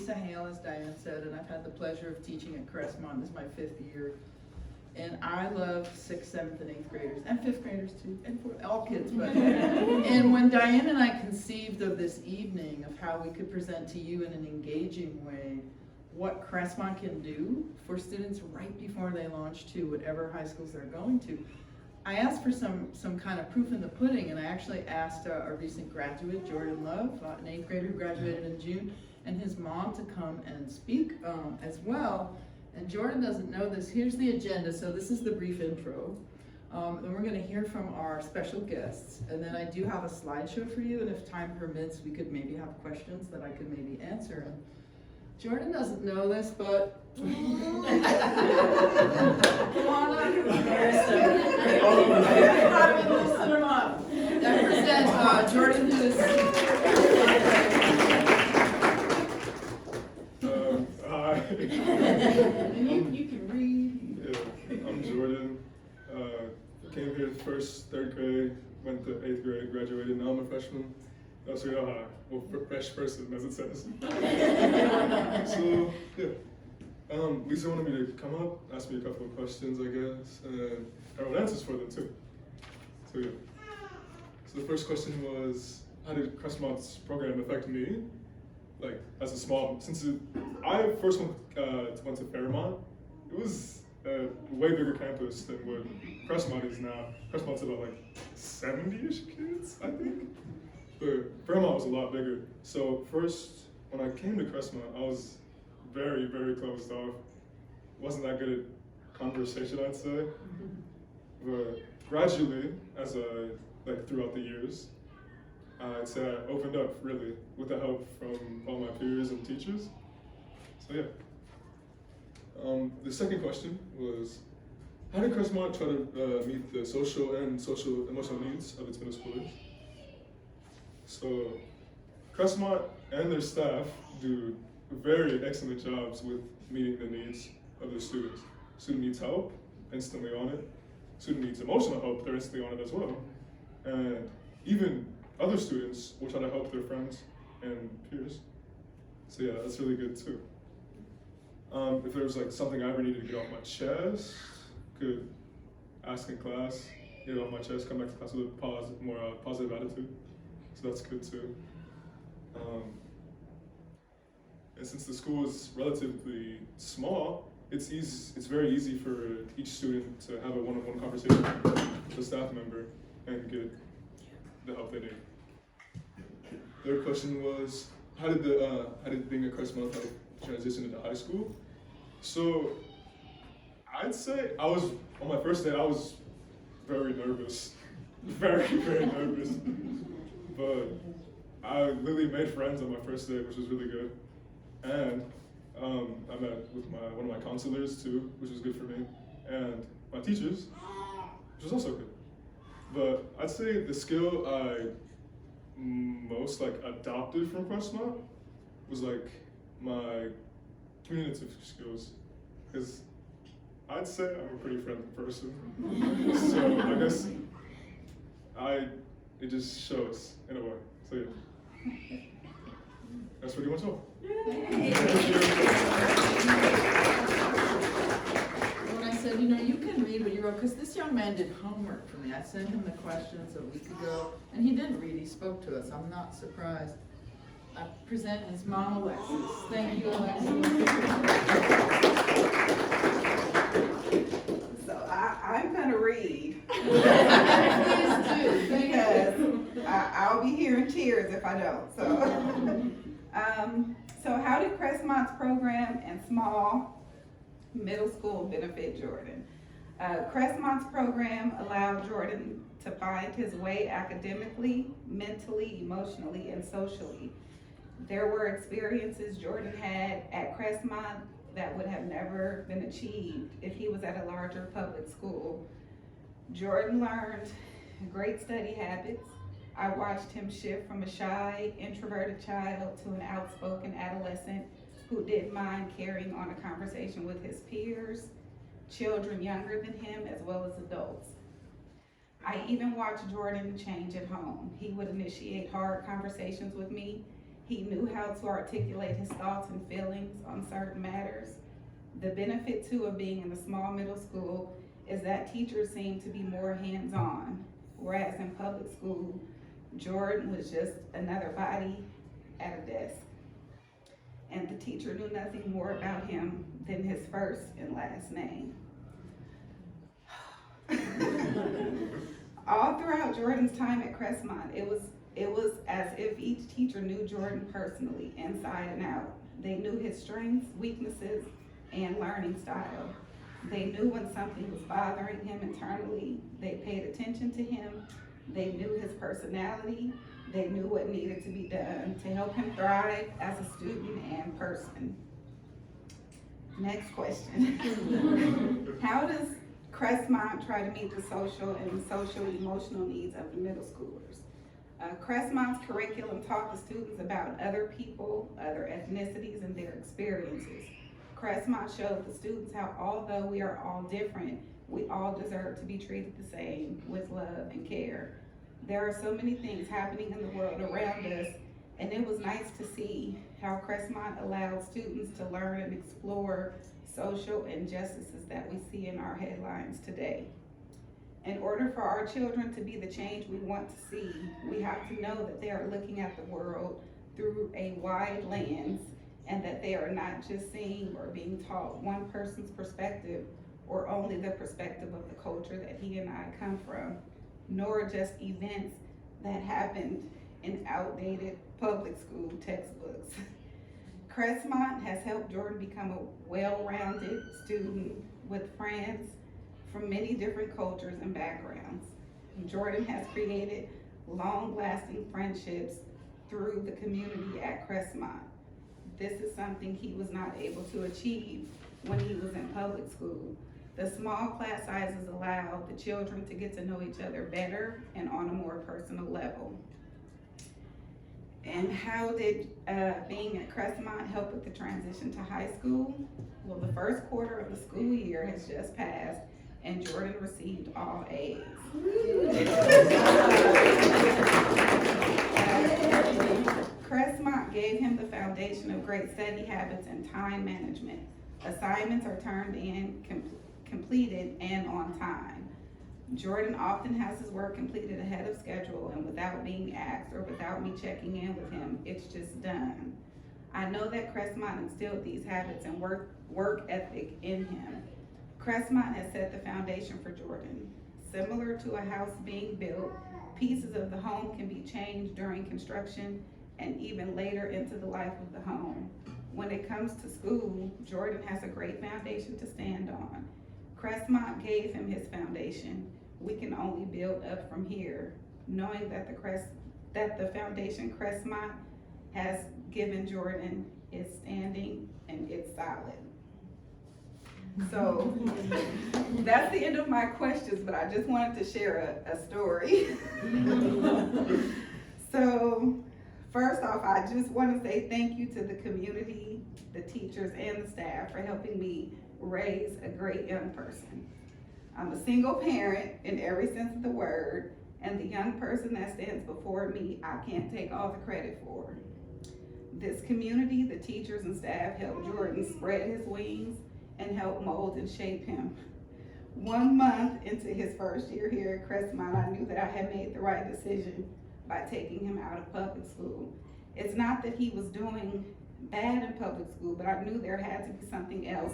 Lisa Hale, as Diane said, and I've had the pleasure of teaching at Crestmont. This is my 5th year. And I love 6th, 7th, and 8th graders, and 5th graders too, and all kids. But and when Diane and I conceived of this evening of how we could present to you in an engaging way what Crestmont can do for students right before they launch to whatever high schools they're going to, I asked for some kind of proof in the pudding, and I actually asked a recent graduate, Jordan Love, an 8th grader who graduated in June, and his mom to come and speak as well. And Jordan doesn't know this. Here's the agenda. So this is the brief intro. Then we're going to hear from our special guests. And then I do have a slideshow for you. And if time permits, we could maybe have questions that I could maybe answer. And Jordan doesn't know this, but come on up. Listen him up. I present Jordan, who is... Hi. And you can read. Yeah, I'm Jordan. Came here first, 3rd grade, went to 8th grade, graduated. Now I'm a freshman. So you're high. Well, fresh person, as it says. So, yeah. Lisa wanted me to come up, ask me a couple of questions, I guess, and I wrote answers for them too. So, yeah. So the first question was, how did Crestmont's program affect me? Like, as a small, I first went to Fairmont, it was a way bigger campus than what Crestmont is now. Crestmont's about like 70-ish kids, I think. But Fairmont was a lot bigger. So first, when I came to Crestmont, I was very, very closed off. Wasn't that good at conversation, I'd say. But gradually, throughout the years, I'd say I opened up, really, with the help from all my peers and teachers. So yeah. The second question was, how did Crestmont try to meet the social and emotional needs of its middle schoolers? So, Crestmont and their staff do very excellent jobs with meeting the needs of their students. Student needs help, instantly on it. Student needs emotional help, they're instantly on it as well. And even other students will try to help their friends and peers. So yeah, that's really good too. If there was like something I ever needed to get off my chest, could ask in class, get it off my chest, come back to class with a more positive attitude. So that's good too. And since the school is relatively small, it's very easy for each student to have a one-on-one conversation with a staff member and get the help they need. Their question was, how did being a Crestmont help transition into high school? So I'd say on my first day, I was very nervous, very, very nervous. But I literally made friends on my first day, which was really good. And I met with one of my counselors too, which was good for me, and my teachers, which was also good. But I'd say the skill I most adopted from Crestmont was my communicative skills, because I'd say I'm a pretty friendly person. So I guess it just shows in a way. So yeah, that's pretty much all. When I said, you can read what you wrote, because this young man did homework for me. I sent him the questions a week ago, and he didn't read, he spoke to us. I'm not surprised. I present his mom, Alexis. Thank you, Alexis. So I'm gonna read. Please do, Because I'll be hearing tears if I don't. So how did Crestmont's program and small middle school benefit Jordan? Crestmont's program allowed Jordan to find his way academically, mentally, emotionally, and socially. There were experiences Jordan had at Crestmont that would have never been achieved if he was at a larger public school. Jordan learned great study habits. I watched him shift from a shy, introverted child to an outspoken adolescent who didn't mind carrying on a conversation with his peers, children younger than him, as well as adults. I even watched Jordan change at home. He would initiate hard conversations with me. He knew how to articulate his thoughts and feelings on certain matters. The benefit too of being in a small middle school is that teachers seem to be more hands-on, whereas in public school, Jordan was just another body at a desk. And the teacher knew nothing more about him than his first and last name. All throughout Jordan's time at Crestmont, it was as if each teacher knew Jordan personally, inside and out. They knew his strengths, weaknesses, and learning style. They knew when something was bothering him internally. They paid attention to him. They knew his personality. They knew what needed to be done to help him thrive as a student and person. Next question. How does Crestmont try to meet the social and social-emotional needs of the middle schoolers? Crestmont's curriculum taught the students about other people, other ethnicities, and their experiences. Crestmont showed the students how, although we are all different, we all deserve to be treated the same with love and care. There are so many things happening in the world around us, and it was nice to see how Crestmont allowed students to learn and explore social injustices that we see in our headlines today. In order for our children to be the change we want to see, we have to know that they are looking at the world through a wide lens, and that they are not just seeing or being taught one person's perspective or only the perspective of the culture that he and I come from, nor just events that happened in outdated public school textbooks. Crestmont has helped Jordan become a well-rounded student with friends from many different cultures and backgrounds. Jordan has created long-lasting friendships through the community at Crestmont. This is something he was not able to achieve when he was in public school. The small class sizes allow the children to get to know each other better and on a more personal level. And how did being at Crestmont help with the transition to high school? Well, the first quarter of the school year has just passed, and Jordan received all A's. Crestmont gave him the foundation of great study habits and time management. Assignments are turned in, completed, and on time. Jordan often has his work completed ahead of schedule and without being asked or without me checking in with him. It's just done. I know that Crestmont instilled these habits and work ethic in him. Crestmont has set the foundation for Jordan. Similar to a house being built, pieces of the home can be changed during construction and even later into the life of the home. When it comes to school, Jordan has a great foundation to stand on. Crestmont gave him his foundation. We can only build up from here, knowing that the foundation Crestmont has given Jordan is standing and it's solid. So that's the end of my questions, but I just wanted to share a story. So first off, I just want to say thank you to the community, the teachers, and the staff for helping me raise a great young person. I'm a single parent in every sense of the word, and the young person that stands before me, I can't take all the credit for. This community, the teachers and staff helped Jordan spread his wings and help mold and shape him. 1 month into his first year here at Crestmont, I knew that I had made the right decision by taking him out of public school. It's not that he was doing bad in public school, but I knew there had to be something else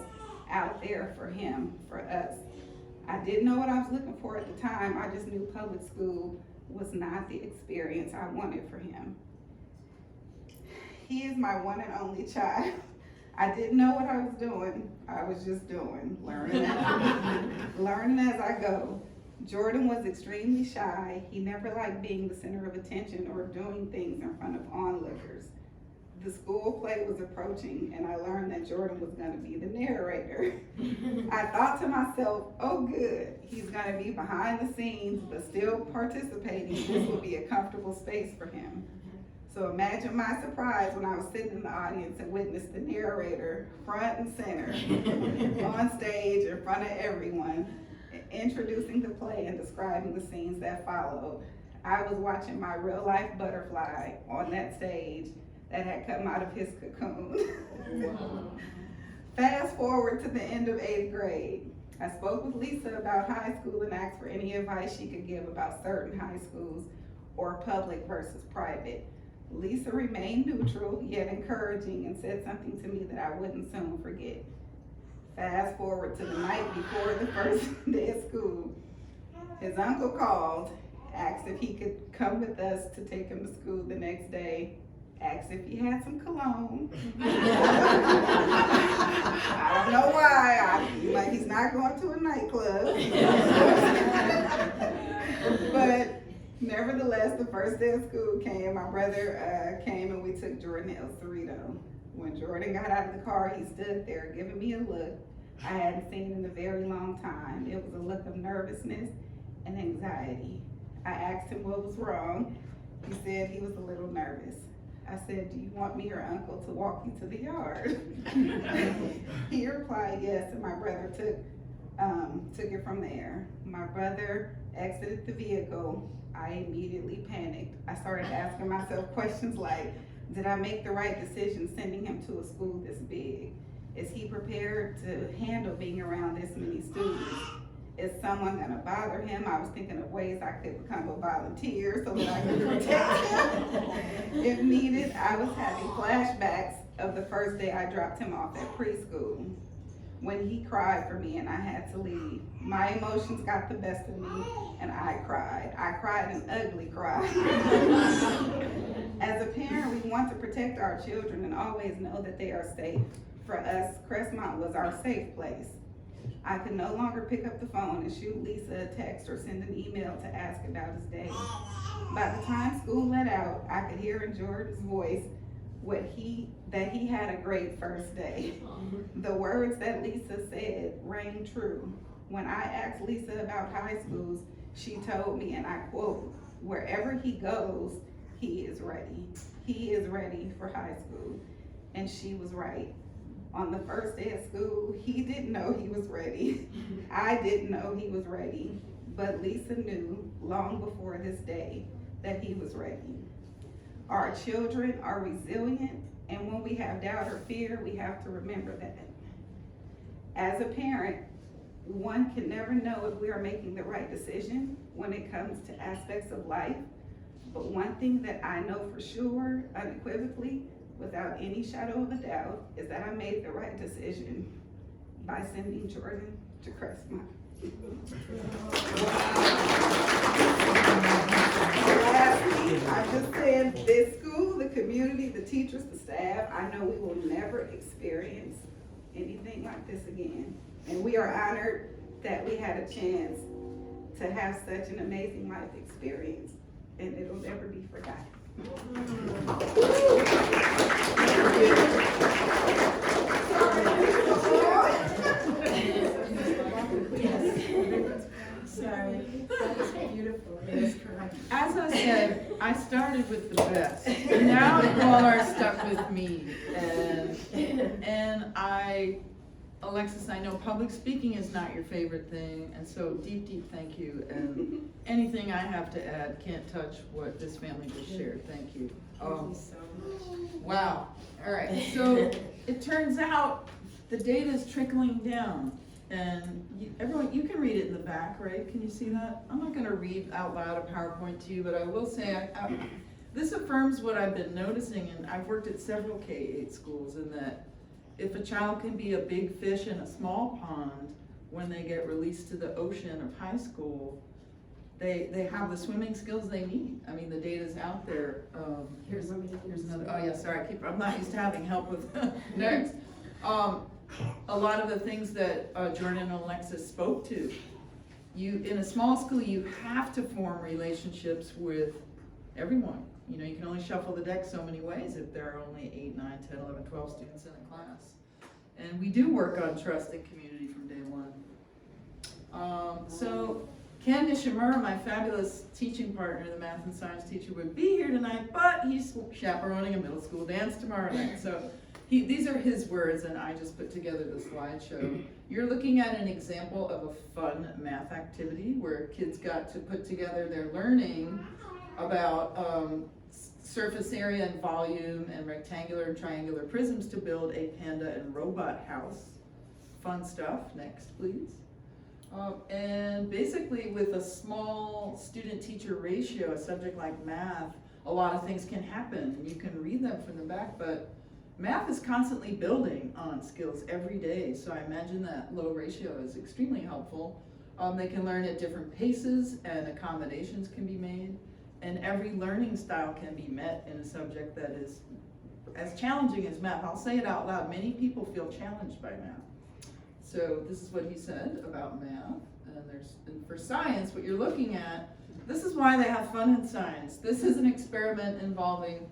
out there for him, for us. I didn't know what I was looking for at the time. I just knew public school was not the experience I wanted for him. He is my one and only child. I didn't know what I was doing. I was just doing, learning as I go. Jordan was extremely shy. He never liked being the center of attention or doing things in front of onlookers. The school play was approaching, and I learned that Jordan was going to be the narrator. I thought to myself, oh good, he's going to be behind the scenes, but still participating. This will be a comfortable space for him. So imagine my surprise when I was sitting in the audience and witnessed the narrator front and center on stage in front of everyone, introducing the play and describing the scenes that followed. I was watching my real life butterfly on that stage that had come out of his cocoon. Fast forward to the end of 8th grade. I spoke with Lisa about high school and asked for any advice she could give about certain high schools or public versus private. Lisa remained neutral, yet encouraging, and said something to me that I wouldn't soon forget. Fast forward to the night before the first day of school. His uncle called, asked if he could come with us to take him to school the next day, asked if he had some cologne. I don't know why, like he's not going to a nightclub. But nevertheless, the first day of school came, my brother came and we took Jordan to El Cerrito. When Jordan got out of the car, he stood there giving me a look I hadn't seen in a very long time. It was a look of nervousness and anxiety. I asked him what was wrong. He said he was a little nervous. I said, do you want me or uncle to walk you to the yard? He replied yes, and my brother took it from there. My brother exited the vehicle. I immediately panicked. I started asking myself questions like, did I make the right decision sending him to a school this big? Is he prepared to handle being around this many students? Is someone gonna bother him? I was thinking of ways I could become a volunteer so that I could protect him. If needed, I was having flashbacks of the first day I dropped him off at preschool, when he cried for me and I had to leave. My emotions got the best of me and I cried. I cried an ugly cry. As a parent, we want to protect our children and always know that they are safe. For us, Crestmont was our safe place. I could no longer pick up the phone and shoot Lisa a text or send an email to ask about his day. By the time school let out, I could hear in Jordan's voice that he had a great first day. The words that Lisa said rang true. When I asked Lisa about high schools, she told me, and I quote, wherever he goes, he is ready. He is ready for high school. And she was right. On the first day of school, he didn't know he was ready. I didn't know he was ready, but Lisa knew long before this day that he was ready. Our children are resilient, and when we have doubt or fear, we have to remember that. As a parent, one can never know if we are making the right decision when it comes to aspects of life, but one thing that I know for sure, unequivocally, without any shadow of a doubt, is that I made the right decision by sending Jordan to Crestmont. Lastly, I just said this school, the community, the teachers, the staff, I know we will never experience anything like this again. And we are honored that we had a chance to have such an amazing life experience, and it'll never be forgotten. Sorry, that was beautiful. As I said, I started with the best. Now you all are stuck with me. And Alexis, I know public speaking is not your favorite thing, and so deep, deep thank you. And anything I have to add can't touch what this family just shared. Thank you. Thank you so much. Wow. All right. So it turns out the data is trickling down. And everyone, you can read it in the back, right? Can you see that? I'm not going to read out loud a PowerPoint to you, but I will say this affirms what I've been noticing, and I've worked at several K-8 schools, in that if a child can be a big fish in a small pond, when they get released to the ocean of high school, they have the swimming skills they need. I mean, the data's out there. Here's another. Oh yeah, sorry, I'm not used to having help with next. A lot of the things that Jordan and Alexis spoke to, in a small school, you have to form relationships with everyone. You know, you can only shuffle the deck so many ways if there are only 8, 9, 10, 11, 12 students in a class. And we do work on trust and community from day one. So Ken Nishimura, my fabulous teaching partner, the math and science teacher, would be here tonight, but he's chaperoning a middle school dance tomorrow night. So these are his words, and I just put together the slideshow. You're looking at an example of a fun math activity where kids got to put together their learning about surface area and volume and rectangular and triangular prisms to build a panda and robot house. Fun stuff. Next, please. And basically with a small student-teacher ratio, a subject like math, a lot of things can happen. You can read them from the back, but math is constantly building on skills every day, so I imagine that low ratio is extremely helpful. They can learn at different paces and accommodations can be made, and every learning style can be met in a subject that is as challenging as math. I'll say it out loud, many people feel challenged by math. So this is what he said about math, and for science, what you're looking at, this is why they have fun in science. This is an experiment involving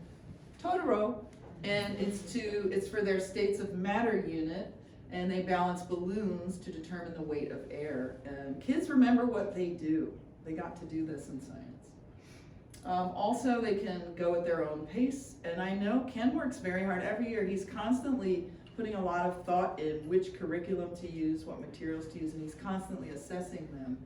Totoro, and it's for their states of matter unit, and they balance balloons to determine the weight of air. And kids remember what they do. They got to do this in science. Also, they can go at their own pace, and I know Ken works very hard every year. He's constantly putting a lot of thought in which curriculum to use, what materials to use, and he's constantly assessing them.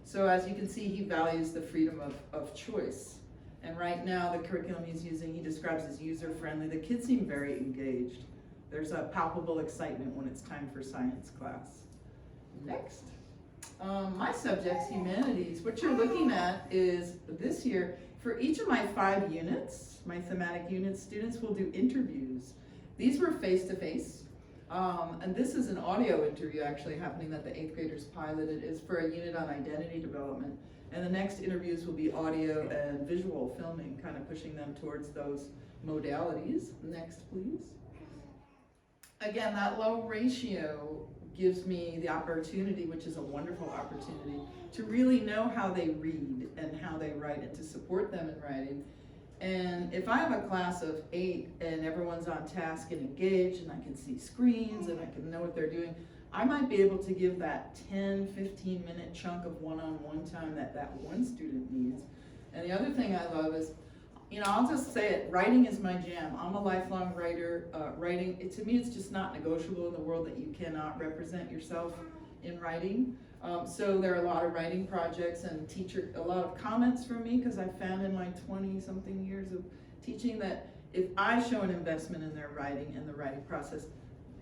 So as you can see, he values the freedom of choice. And right now, the curriculum he's using, he describes as user-friendly. The kids seem very engaged. There's a palpable excitement when it's time for science class. Next. My subjects, humanities, what you're looking at is this year, for each of my 5 units, my thematic units, students will do interviews. These were face-to-face, and this is an audio interview actually happening that the 8th graders piloted. Is for a unit on identity development. And the next interviews will be audio and visual filming, kind of pushing them towards those modalities. Next, please. Again, that low ratio gives me the opportunity, which is a wonderful opportunity, to really know how they read and how they write and to support them in writing. And if I have a class of 8 and everyone's on task and engaged and I can see screens and I can know what they're doing, I might be able to give that 10, 15 minute chunk of one-on-one time that one student needs. And the other thing I love is, I'll just say it, writing is my jam. I'm a lifelong writer. Writing, to me, it's just not negotiable in the world that you cannot represent yourself in writing. So there are a lot of writing projects and a lot of comments from me, because I found in my 20-something years of teaching that if I show an investment in their writing and the writing process,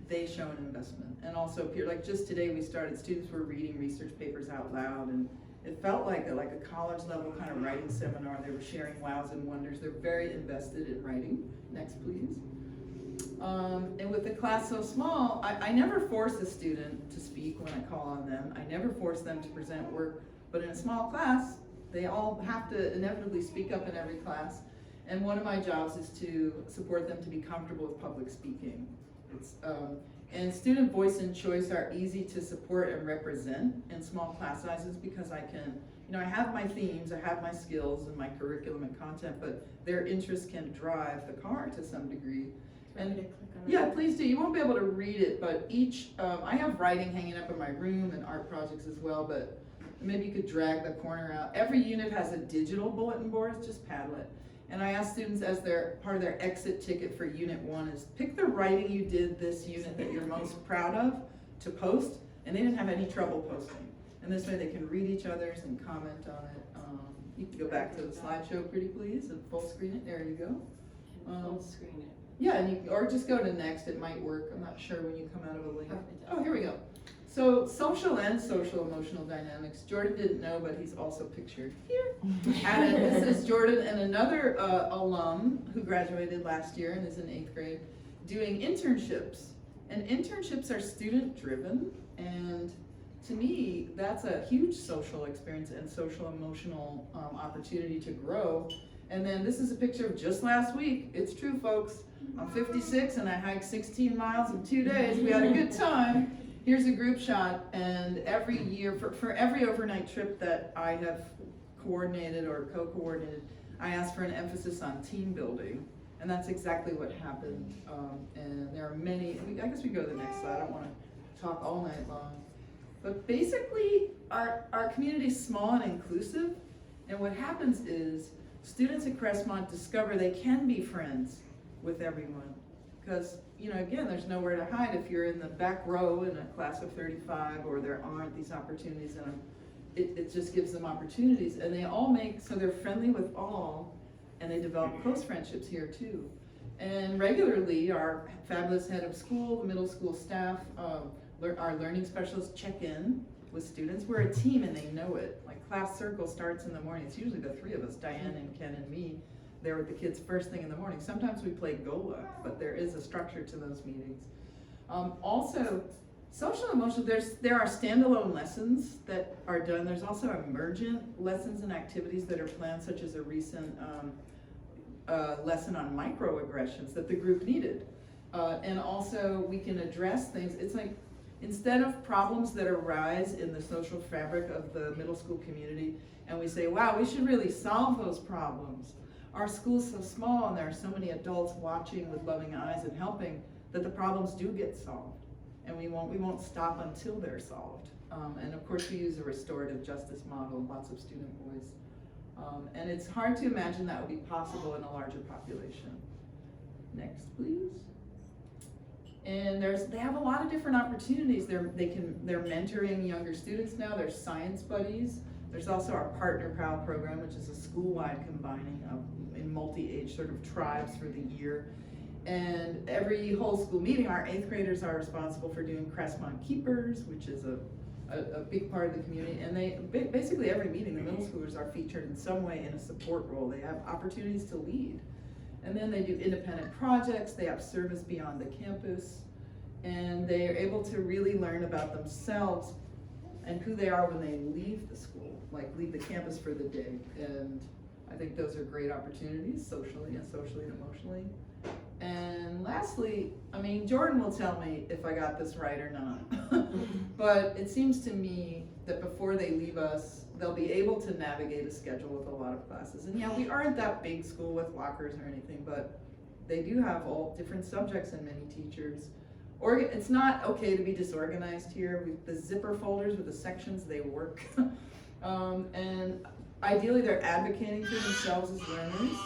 they show an investment. And also peer, like just today we started, students were reading research papers out loud, and it felt like a college level kind of writing seminar. They were sharing wows and wonders. They're very invested in writing. Next, please. And with the class so small, I never force a student to speak when I call on them. I never force them to present work, but in a small class, they all have to inevitably speak up in every class. And one of my jobs is to support them to be comfortable with public speaking. And student voice and choice are easy to support and represent in small class sizes, because I can, I have my themes, I have my skills and my curriculum and content, but their interests can drive the car to some degree. And yeah, please do. You won't be able to read it, but I have writing hanging up in my room and art projects as well, but maybe you could drag the corner out. Every unit has a digital bulletin board, it's just Padlet. And I ask students as part of their exit ticket for Unit 1 is pick the writing you did this unit that you're most proud of to post, and they didn't have any trouble posting. And this way they can read each other's and comment on it. You can go back to the slideshow pretty please and full screen it, there you go. Full screen it. Yeah, and or just go to next, it might work. I'm not sure when you come out of a link. Oh, here we go. So social and social emotional dynamics. Jordan didn't know, but he's also pictured here. And this is Jordan and another alum who graduated last year and is in 8th grade doing internships. And internships are student driven, and to me, that's a huge social experience and social emotional opportunity to grow. And then this is a picture of just last week. It's true, folks. I'm 56 and I hiked 16 miles in 2 days. We had a good time. Here's a group shot, and every year, for every overnight trip that I have coordinated or co-coordinated, I ask for an emphasis on team building, and that's exactly what happened. And there are many, I guess we go to the next slide, I don't want to talk all night long. But basically, our community is small and inclusive, and what happens is students at Crestmont discover they can be friends with everyone. Because, again, there's nowhere to hide if you're in the back row in a class of 35, or there aren't these opportunities, and it just gives them opportunities. And they all so they're friendly with all, and they develop close friendships here too. And regularly, our fabulous head of school, the middle school staff, our learning specialists check in with students. We're a team and they know it. Like class circle starts in the morning. It's usually the three of us, Diane and Ken and me, there with the kids first thing in the morning. Sometimes we play Gola, but there is a structure to those meetings. Also, social and emotional, there are standalone lessons that are done. There's also emergent lessons and activities that are planned, such as a recent lesson on microaggressions that the group needed. And also we can address things. It's like, instead of problems that arise in the social fabric of the middle school community, and we say, wow, we should really solve those problems. Our school's so small and there are so many adults watching with loving eyes and helping that the problems do get solved. And we won't stop until they're solved. And of course we use a restorative justice model, lots of student voice. And it's hard to imagine that would be possible in a larger population. Next, please. And they have a lot of different opportunities. They're mentoring younger students now. There's science buddies. There's also our Partner Proud program, which is a school-wide combining of in multi-age sort of tribes for the year. And every whole school meeting, our 8th graders are responsible for doing Crestmont Keepers, which is a big part of the community. And they basically every meeting, the middle schoolers are featured in some way in a support role. They have opportunities to lead. And then they do independent projects, they have service beyond the campus, and they are able to really learn about themselves and who they are when they leave the school, like leave the campus for the day. And I think those are great opportunities, socially and emotionally. And lastly, I mean, Jordan will tell me if I got this right or not, but it seems to me that before they leave us, they'll be able to navigate a schedule with a lot of classes. And yeah, we aren't that big school with lockers or anything, but they do have all different subjects and many teachers. It's not okay to be disorganized here. The zipper folders with the sections, they work. And ideally they're advocating for themselves as learners.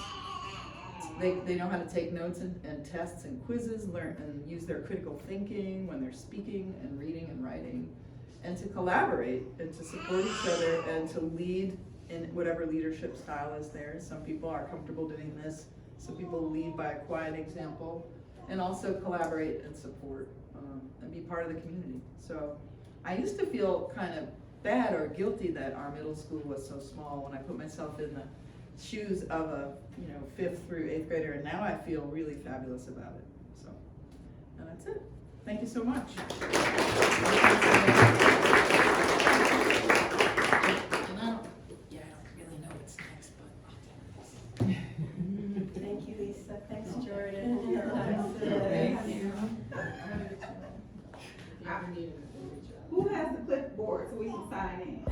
They know how to take notes and tests and quizzes, learn and use their critical thinking when they're speaking and reading and writing, and to collaborate and to support each other and to lead in whatever leadership style is there. Some people are comfortable doing this. Some people lead by a quiet example, and also collaborate and support and be part of the community. So I used to feel kind of bad or guilty that our middle school was so small when I put myself in the shoes of a 5th through 8th grader, and now I feel really fabulous about it. So, and that's it. Thank you so much. And I don't really know what's next, but Thank you, Lisa. Thanks, Jordan. Thank you. Who has the clipboard so we can sign in?